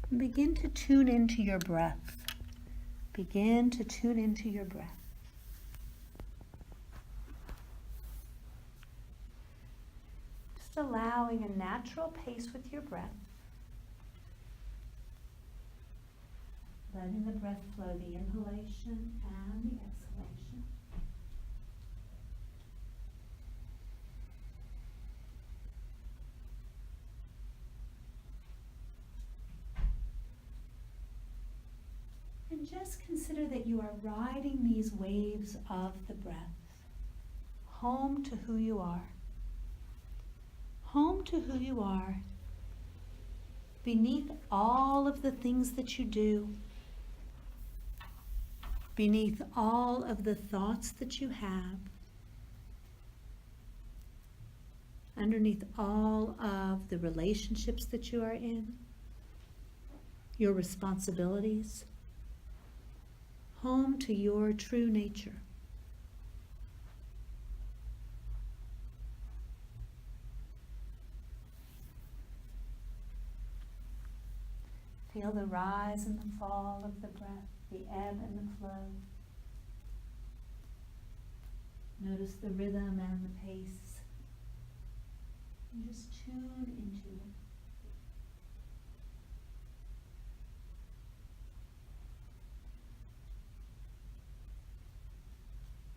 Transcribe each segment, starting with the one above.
And begin to tune into your breath. Begin to tune into your breath. Just allowing a natural pace with your breath. Letting the breath flow, the inhalation and the exhalation. And just consider that you are riding these waves of the breath, home to who you are. Home to who you are, beneath all of the things that you do, beneath all of the thoughts that you have, underneath all of the relationships that you are in, your responsibilities, home to your true nature. Feel the rise and the fall of the breath, the ebb and the flow. Notice the rhythm and the pace. And just tune into it.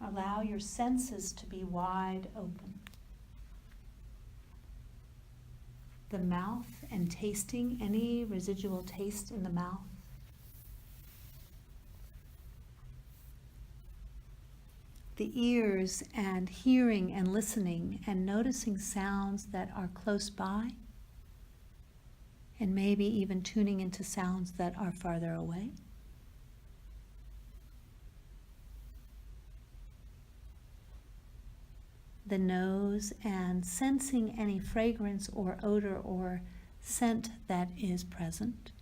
Allow your senses to be wide open. The mouth and tasting any residual taste in the mouth. The ears and hearing and listening and noticing sounds that are close by, and maybe even tuning into sounds that are farther away. The nose and sensing any fragrance or odor or scent that is present.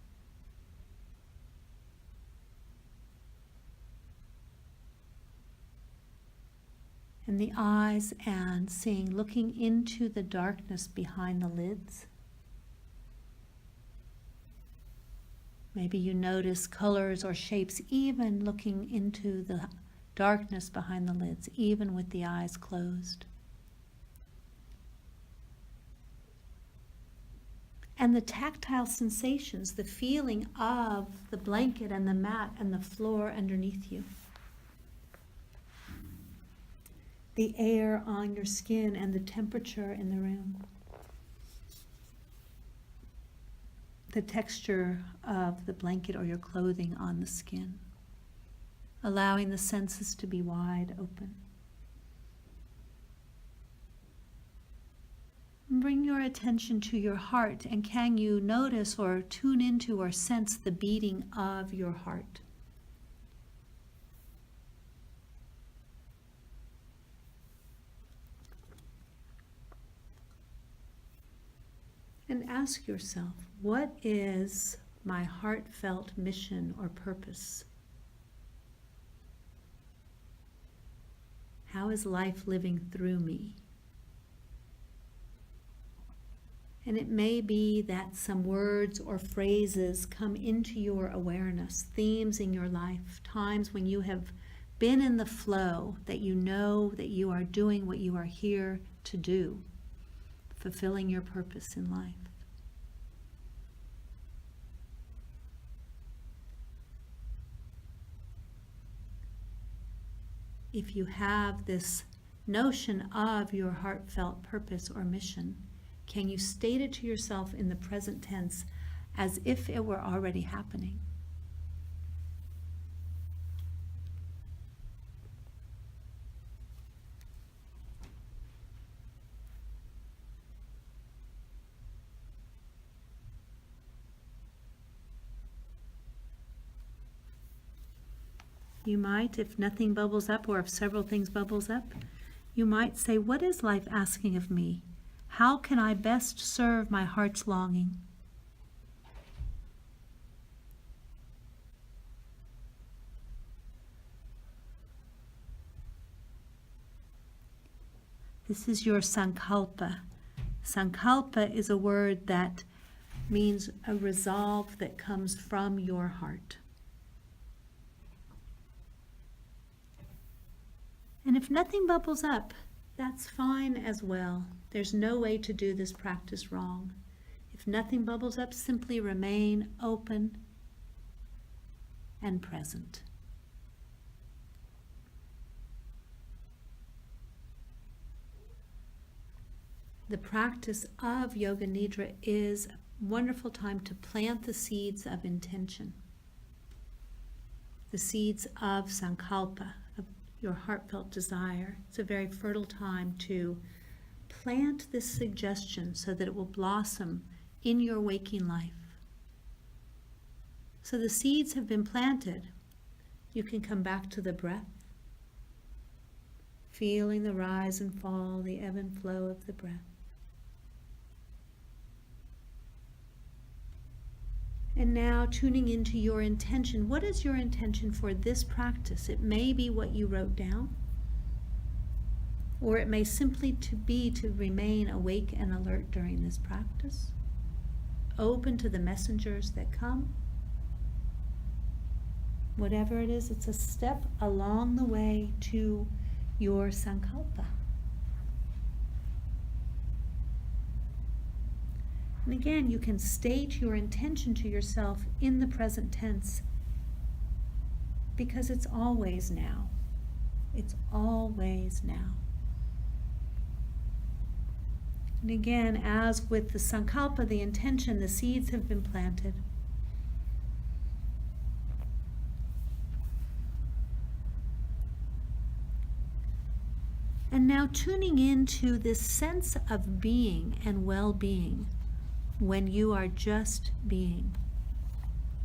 And the eyes and seeing, looking into the darkness behind the lids. Maybe you notice colors or shapes even looking into the darkness behind the lids, even with the eyes closed. And the tactile sensations, the feeling of the blanket and the mat and the floor underneath you. The air on your skin and the temperature in the room. The texture of the blanket or your clothing on the skin. Allowing the senses to be wide open. Bring your attention to your heart, and can you notice or tune into or sense the beating of your heart? And ask yourself, what is my heartfelt mission or purpose? How is life living through me? And it may be that some words or phrases come into your awareness, themes in your life, times when you have been in the flow, that you know that you are doing what you are here to do, fulfilling your purpose in life. If you have this notion of your heartfelt purpose or mission, can you state it to yourself in the present tense as if it were already happening? You might, if nothing bubbles up or if several things bubbles up, you might say, what is life asking of me? How can I best serve my heart's longing? This is your sankalpa. Sankalpa is a word that means a resolve that comes from your heart. And if nothing bubbles up, that's fine as well. There's no way to do this practice wrong. If nothing bubbles up, simply remain open and present. The practice of Yoga Nidra is a wonderful time to plant the seeds of intention, the seeds of sankalpa, of your heartfelt desire. It's a very fertile time to plant this suggestion so that it will blossom in your waking life. So the seeds have been planted. You can come back to the breath, feeling the rise and fall, the ebb and flow of the breath. And now tuning into your intention. What is your intention for this practice? It may be what you wrote down, or it may simply be to remain awake and alert during this practice, open to the messengers that come. Whatever it is, it's a step along the way to your sankalpa. And again, you can state your intention to yourself in the present tense because it's always now. It's always now. And again, as with the sankalpa, the intention, the seeds have been planted. And now tuning into this sense of being and well-being when you are just being,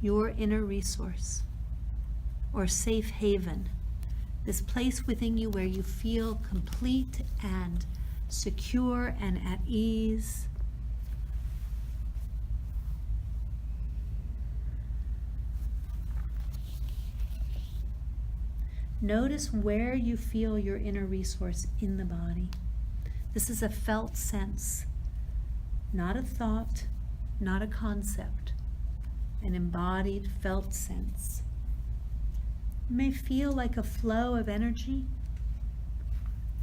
your inner resource or safe haven, this place within you where you feel complete and secure and at ease. Notice where you feel your inner resource in the body. This is a felt sense, not a thought, not a concept, an embodied felt sense. It may feel like a flow of energy,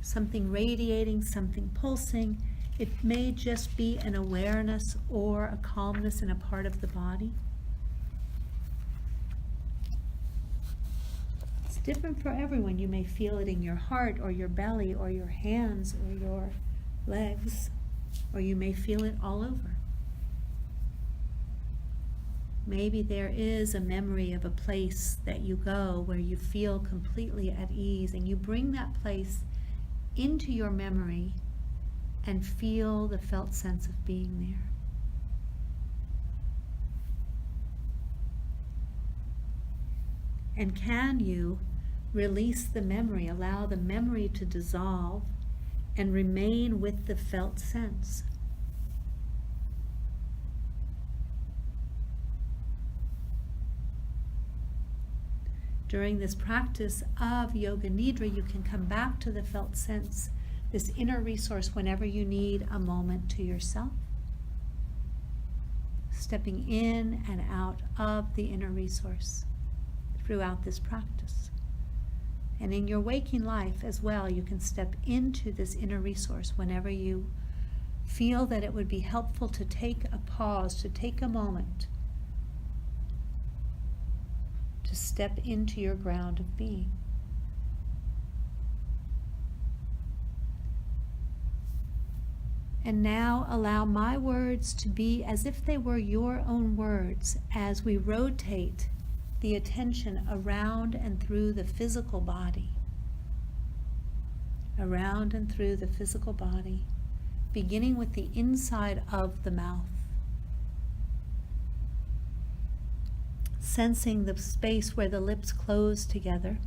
something radiating, something pulsing. It may just be an awareness or a calmness in a part of the body. It's different for everyone. You may feel it in your heart or your belly or your hands or your legs, or you may feel it all over. Maybe there is a memory of a place that you go where you feel completely at ease, and you bring that place into your memory and feel the felt sense of being there. And can you release the memory, allow the memory to dissolve and remain with the felt sense? During this practice of Yoga Nidra, you can come back to the felt sense, this inner resource, whenever you need a moment to yourself. Stepping in and out of the inner resource throughout this practice. And in your waking life as well, you can step into this inner resource whenever you feel that it would be helpful to take a pause, to take a moment, to step into your ground of being. And now allow my words to be as if they were your own words as we rotate the attention around and through the physical body. Around and through the physical body, beginning with the inside of the mouth. Sensing the space where the lips close together.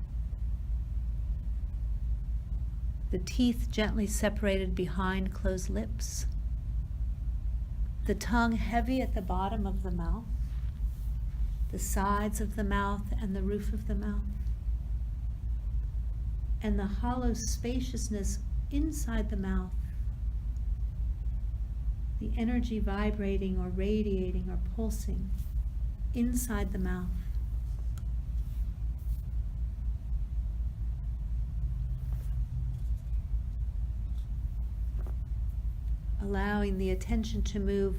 The teeth gently separated behind closed lips. The tongue heavy at the bottom of the mouth. The sides of the mouth and the roof of the mouth. And the hollow spaciousness inside the mouth. the energy vibrating or radiating or pulsing inside the mouth. Allowing the attention to move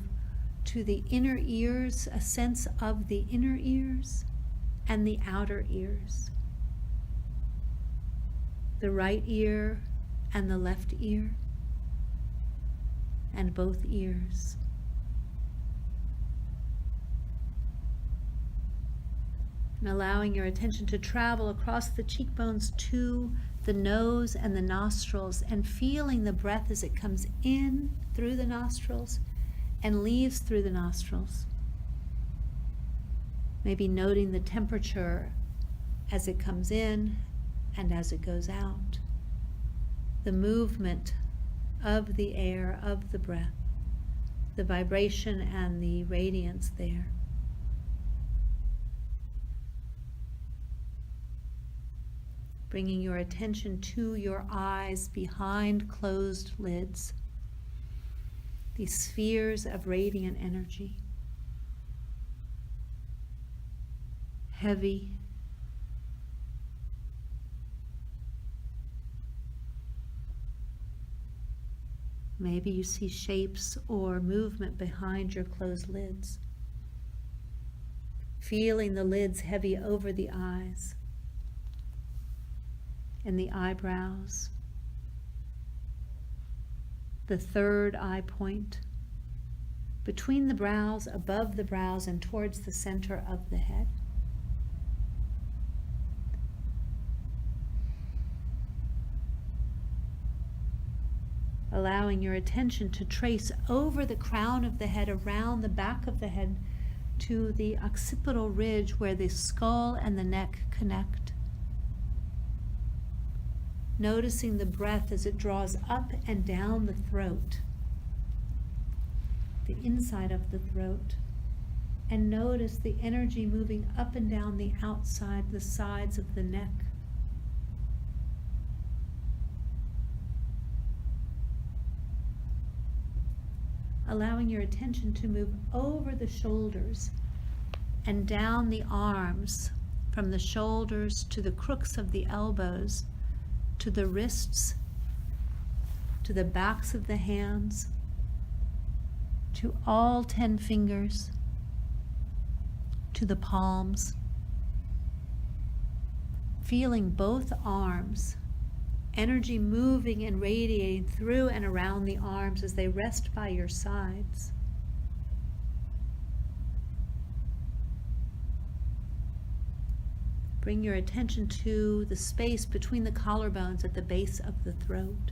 to the inner ears, a sense of the inner ears and the outer ears. The right ear and the left ear, and both ears. And allowing your attention to travel across the cheekbones to the nose and the nostrils, and feeling the breath as it comes in through the nostrils and leaves through the nostrils. Maybe noting the temperature as it comes in and as it goes out. The movement of the air, of the breath, the vibration and the radiance there. Bringing your attention to your eyes behind closed lids, these spheres of radiant energy, heavy, maybe you see shapes or movement behind your closed lids. Feeling the lids heavy over the eyes and the eyebrows, the third eye point, between the brows, above the brows, and towards the center of the head. Allowing your attention to trace over the crown of the head, around the back of the head, to the occipital ridge where the skull and the neck connect. Noticing the breath as it draws up and down the throat, the inside of the throat, and notice the energy moving up and down the outside, the sides of the neck. Allowing your attention to move over the shoulders and down the arms, from the shoulders to the crooks of the elbows, to the wrists, to the backs of the hands, to all 10 fingers, to the palms. Feeling both arms, energy moving and radiating through and around the arms as they rest by your sides. Bring your attention to the space between the collarbones at the base of the throat.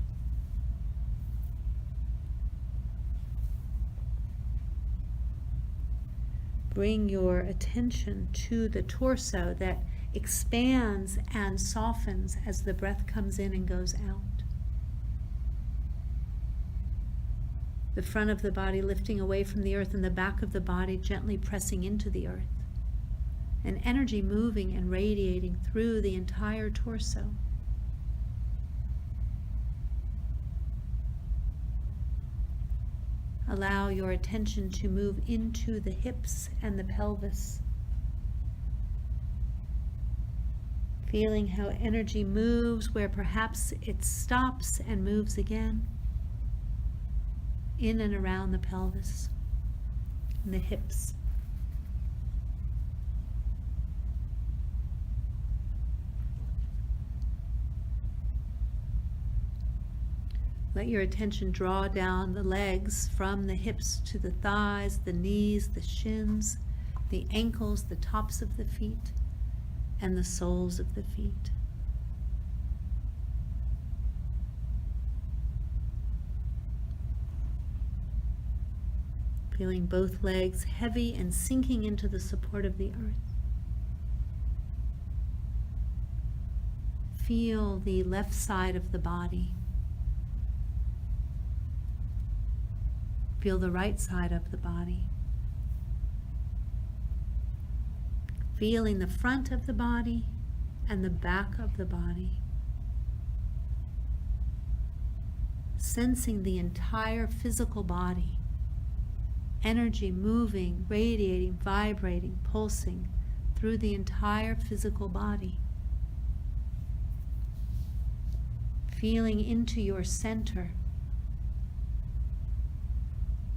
Bring your attention to the torso that expands and softens as the breath comes in and goes out. The front of the body lifting away from the earth and the back of the body gently pressing into the earth. And energy moving and radiating through the entire torso. Allow your attention to move into the hips and the pelvis. Feeling how energy moves where perhaps it stops and moves again. In and around the pelvis and the hips. Let your attention draw down the legs from the hips to the thighs, the knees, the shins, the ankles, the tops of the feet, and the soles of the feet. Feeling both legs heavy and sinking into the support of the earth. Feel the left side of the body. Feel the right side of the body. Feeling the front of the body and the back of the body. Sensing the entire physical body energy moving, radiating, vibrating, pulsing through the entire physical body. Feeling into your center,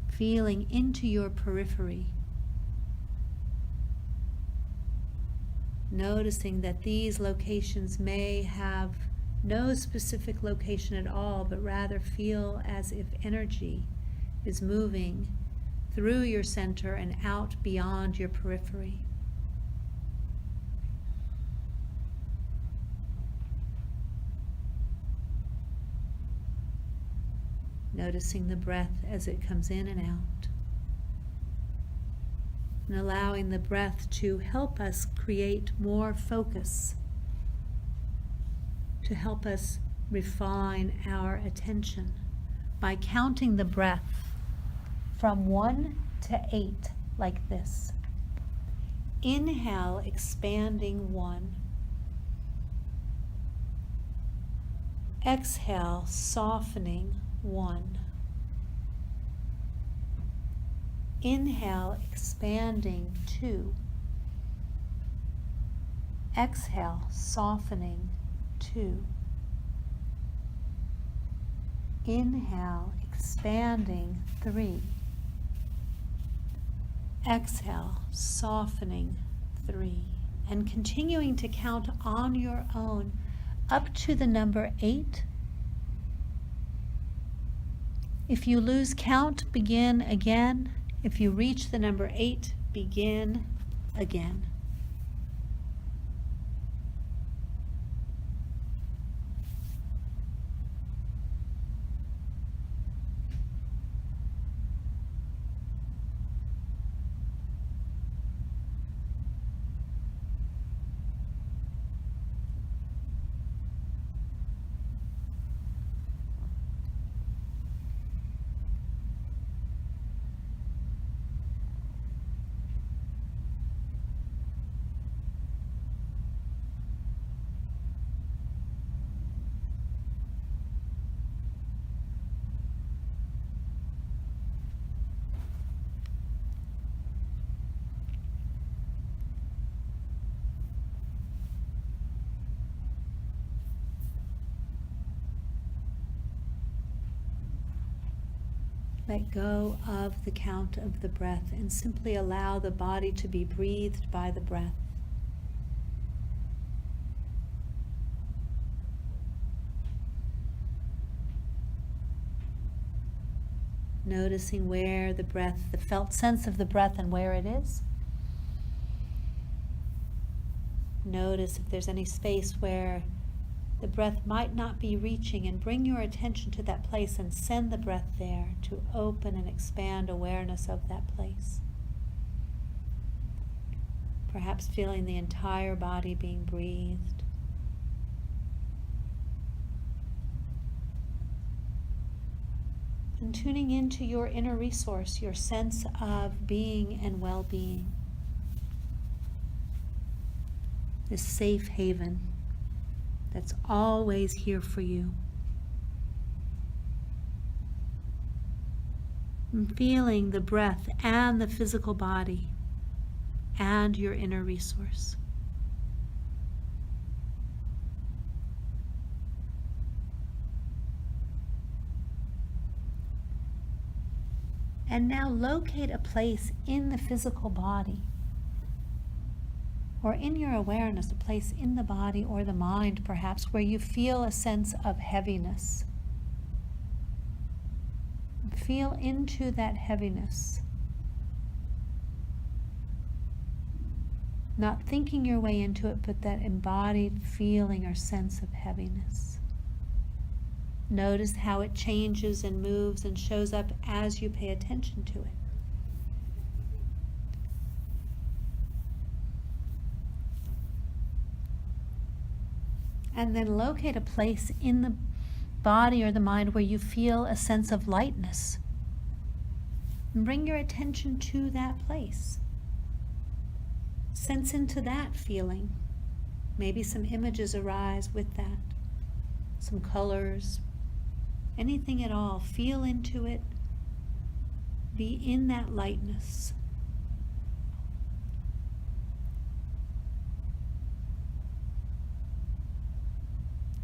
feeling into your periphery, noticing that these locations may have no specific location at all, but rather feel as if energy is moving through your center and out beyond your periphery. Noticing the breath as it comes in and out. And allowing the breath to help us create more focus, to help us refine our attention by counting the breath from 1 to 8 like this. Inhale, expanding 1. Exhale, softening 1. Inhale, expanding 2. Exhale, softening 2. Inhale, expanding 3. Exhale, softening 3. And continuing to count on your own up to the number 8. If you lose count, begin again. If you reach the number 8, begin again. Let go of the count of the breath and simply allow the body to be breathed by the breath. Noticing where the breath, the felt sense of the breath and where it is. Notice if there's any space where the breath might not be reaching, and bring your attention to that place and send the breath there to open and expand awareness of that place. Perhaps feeling the entire body being breathed. And tuning into your inner resource, your sense of being and well-being. This safe haven that's always here for you. And feeling the breath and the physical body and your inner resource. And now locate a place in the physical body, or in your awareness, a place in the body or the mind perhaps, where you feel a sense of heaviness. Feel into that heaviness. Not thinking your way into it, but that embodied feeling or sense of heaviness. Notice how it changes and moves and shows up as you pay attention to it. And then locate a place in the body or the mind where you feel a sense of lightness. And bring your attention to that place. Sense into that feeling. Maybe some images arise with that. Some colors. Anything at all. Feel into it. Be in that lightness.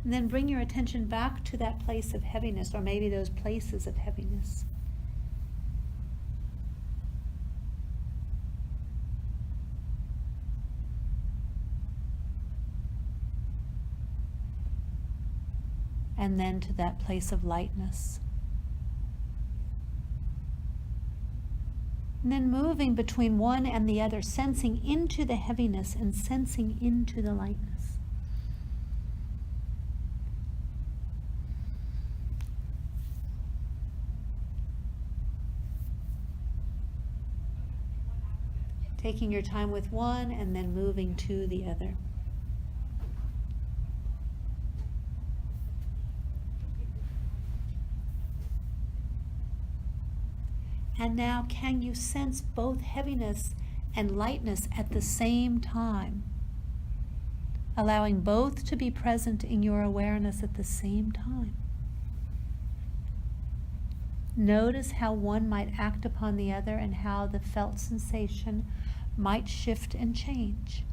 And then bring your attention back to that place of heaviness, or maybe those places of heaviness. And then to that place of lightness. And then moving between one and the other, sensing into the heaviness and sensing into the lightness. Taking your time with one and then moving to the other. And now, can you sense both heaviness and lightness at the same time? Allowing both to be present in your awareness at the same time. Notice how one might act upon the other and how the felt sensation might shift and change.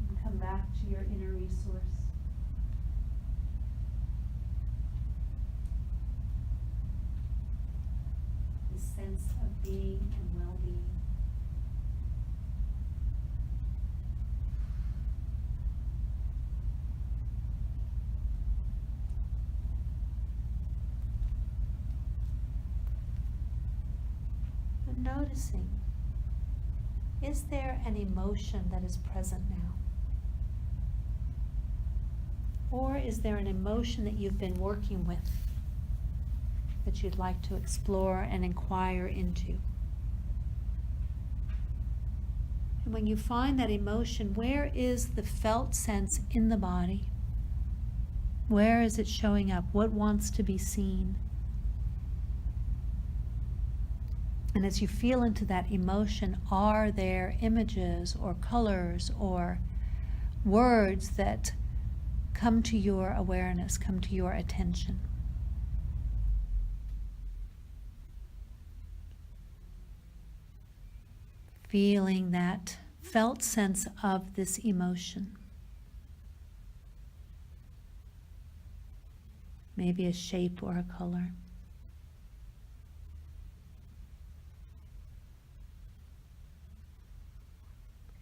And come back to your inner resource. Sense of being and well-being. But noticing, is there an emotion that is present now? Or is there an emotion that you've been working with that you'd like to explore and inquire into? And when you find that emotion, where is the felt sense in the body? Where is it showing up? What wants to be seen? And as you feel into that emotion, are there images or colors or words that come to your awareness, come to your attention? Feeling that felt sense of this emotion. Maybe a shape or a color.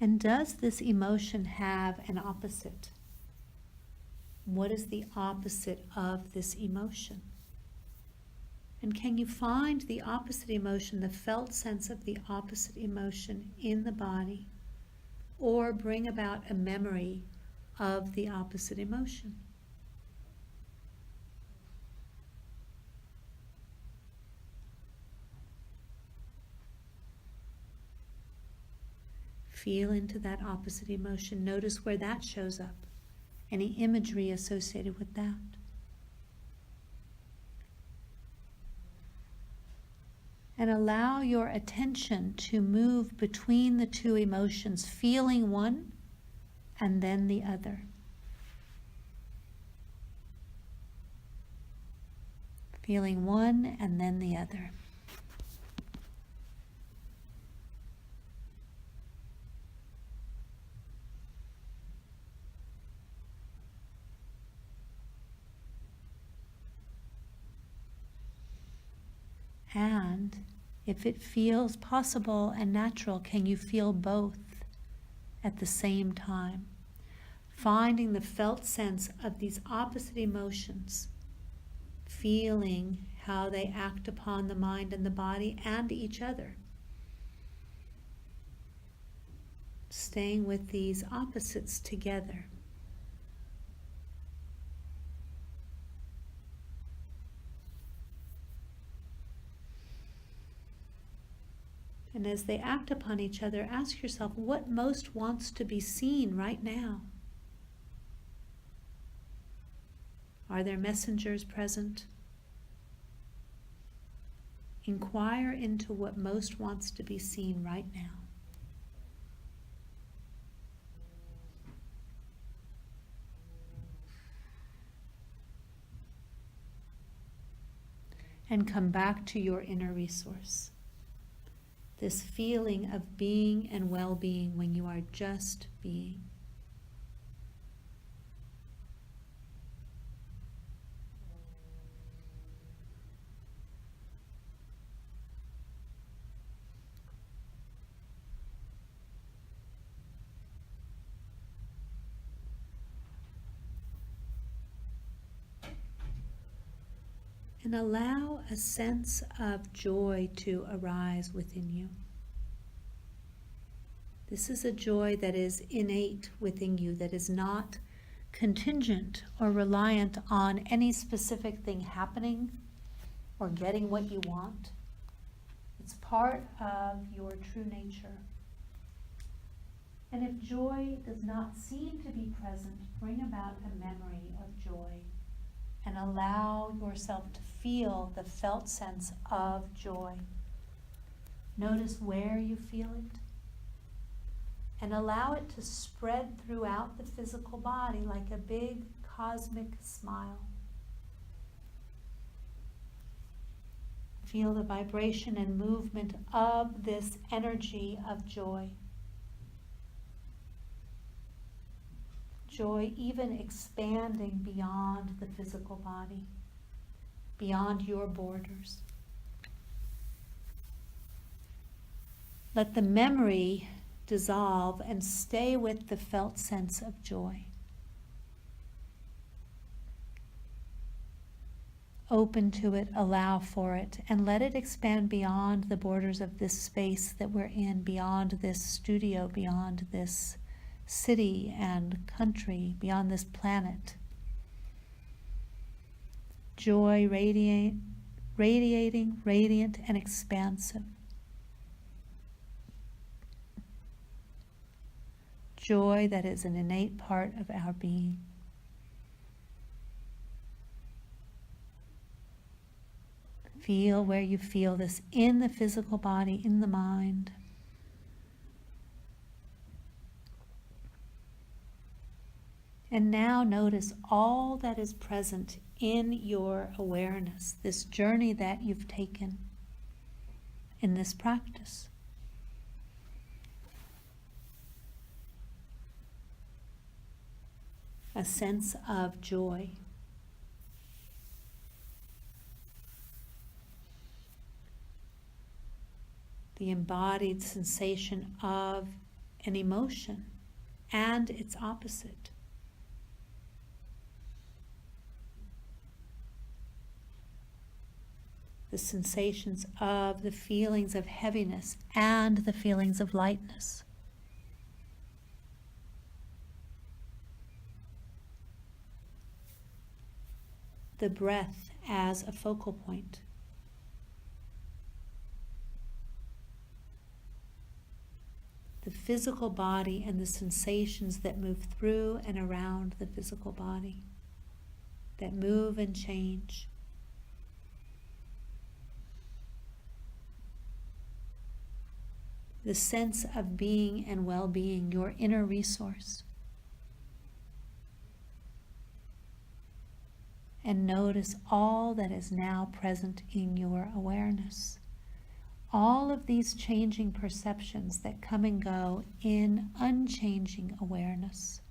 And does this emotion have an opposite? What is the opposite of this emotion? And can you find the opposite emotion, the felt sense of the opposite emotion in the body, or bring about a memory of the opposite emotion? Feel into that opposite emotion. Notice where that shows up. Any imagery associated with that. And allow your attention to move between the two emotions, feeling one and then the other. Feeling one and then the other. And if it feels possible and natural, can you feel both at the same time? Finding the felt sense of these opposite emotions, feeling how they act upon the mind and the body and each other. Staying with these opposites together. And as they act upon each other, ask yourself, what most wants to be seen right now? Are there messengers present? Inquire into what most wants to be seen right now. And come back to your inner resource. This feeling of being and well-being when you are just being. And allow a sense of joy to arise within you. This is a joy that is innate within you, that is not contingent or reliant on any specific thing happening or getting what you want. It's part of your true nature. And if joy does not seem to be present, bring about a memory of joy and allow yourself to feel the felt sense of joy. Notice where you feel it and allow it to spread throughout the physical body like a big cosmic smile. Feel the vibration and movement of this energy of joy. Joy even expanding beyond the physical body, beyond your borders. Let the memory dissolve and stay with the felt sense of joy. Open to it, allow for it, and let it expand beyond the borders of this space that we're in, beyond this studio, beyond this city and country, beyond this planet. Joy radiating, radiant, and expansive. Joy that is an innate part of our being. Feel where you feel this in the physical body, in the mind. And now notice all that is present in your awareness, this journey that you've taken in this practice. A sense of joy. The embodied sensation of an emotion and its opposite. The sensations of the feelings of heaviness and the feelings of lightness. The breath as a focal point. The physical body and the sensations that move through and around the physical body, that move and change. The sense of being and well-being, your inner resource. And notice all that is now present in your awareness. All of these changing perceptions that come and go in unchanging awareness.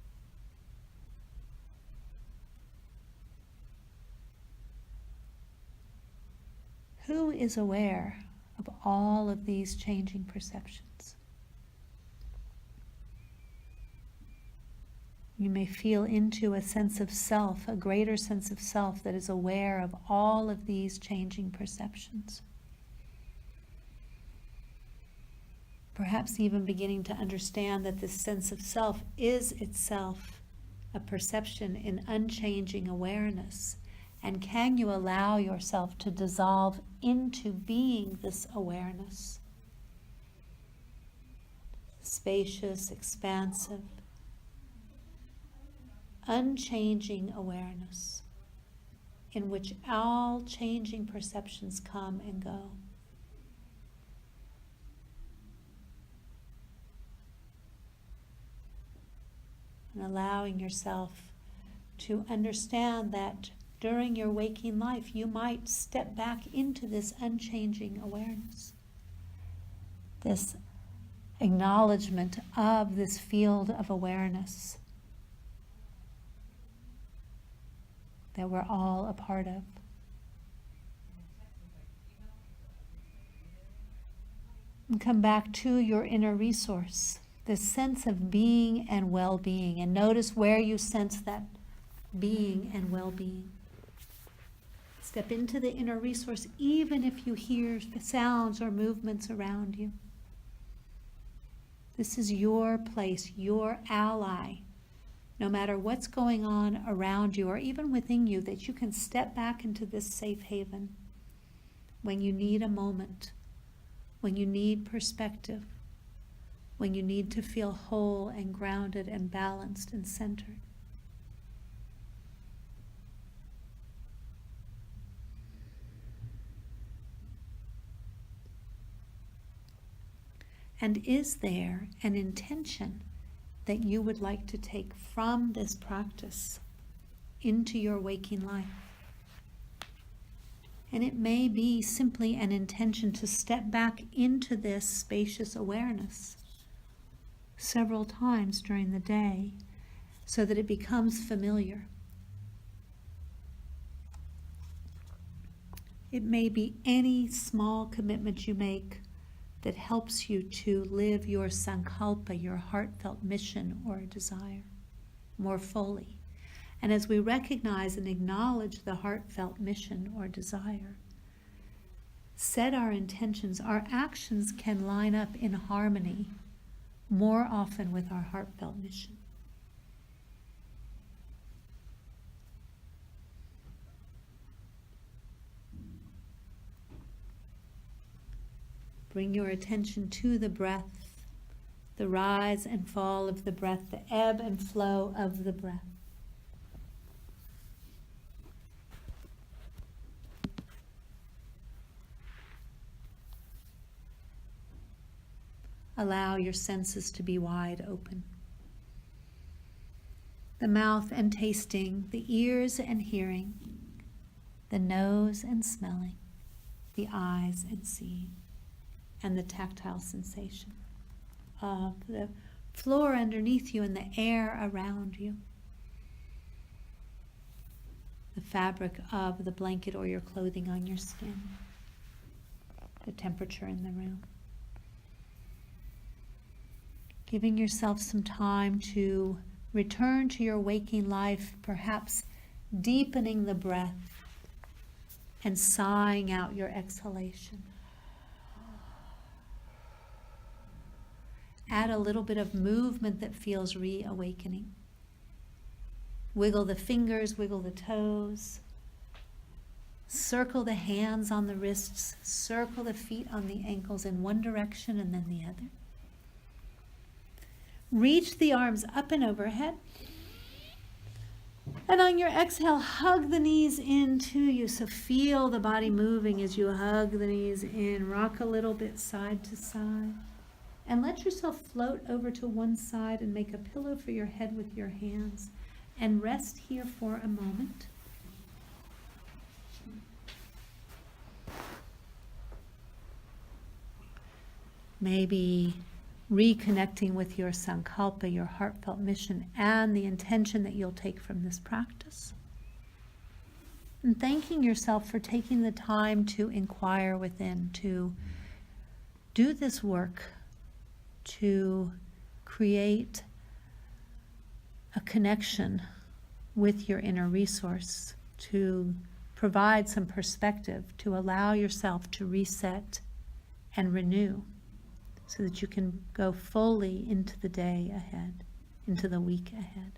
Who is aware of all of these changing perceptions? You may feel into a sense of self, a greater sense of self that is aware of all of these changing perceptions. Perhaps even beginning to understand that this sense of self is itself a perception in unchanging awareness. And can you allow yourself to dissolve into being this awareness? Spacious, expansive, unchanging awareness in which all changing perceptions come and go. And allowing yourself to understand that during your waking life, you might step back into this unchanging awareness, this acknowledgement of this field of awareness that we're all a part of. And come back to your inner resource, this sense of being and well-being, and notice where you sense that being and well-being. Step into the inner resource even if you hear sounds or movements around you. This is your place, your ally, no matter what's going on around you or even within you, that you can step back into this safe haven when you need a moment, when you need perspective, when you need to feel whole and grounded and balanced and centered. And is there an intention that you would like to take from this practice into your waking life? And it may be simply an intention to step back into this spacious awareness several times during the day so that it becomes familiar. It may be any small commitment you make that helps you to live your sankalpa, your heartfelt mission or desire, more fully. And as we recognize and acknowledge the heartfelt mission or desire, set our intentions, our actions can line up in harmony more often with our heartfelt mission. Bring your attention to the breath, the rise and fall of the breath, the ebb and flow of the breath. Allow your senses to be wide open. The mouth and tasting, the ears and hearing, the nose and smelling, the eyes and seeing, and the tactile sensation of the floor underneath you and the air around you, the fabric of the blanket or your clothing on your skin, the temperature in the room. Giving yourself some time to return to your waking life, perhaps deepening the breath and sighing out your exhalation. Add a little bit of movement that feels reawakening. Wiggle the fingers, wiggle the toes. Circle the hands on the wrists, circle the feet on the ankles in one direction and then the other. Reach the arms up and overhead. And on your exhale, hug the knees into you. So feel the body moving as you hug the knees in. Rock a little bit side to side. And let yourself float over to one side and make a pillow for your head with your hands. And rest here for a moment. Maybe reconnecting with your sankalpa, your heartfelt mission, and the intention that you'll take from this practice. And thanking yourself for taking the time to inquire within, to do this work, to create a connection with your inner resource, to provide some perspective, to allow yourself to reset and renew, so that you can go fully into the day ahead, into the week ahead.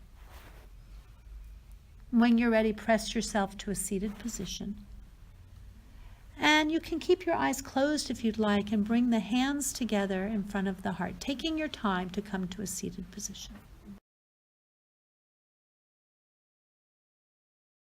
When you're ready, press yourself to a seated position. And you can keep your eyes closed if you'd like and bring the hands together in front of the heart, taking your time to come to a seated position.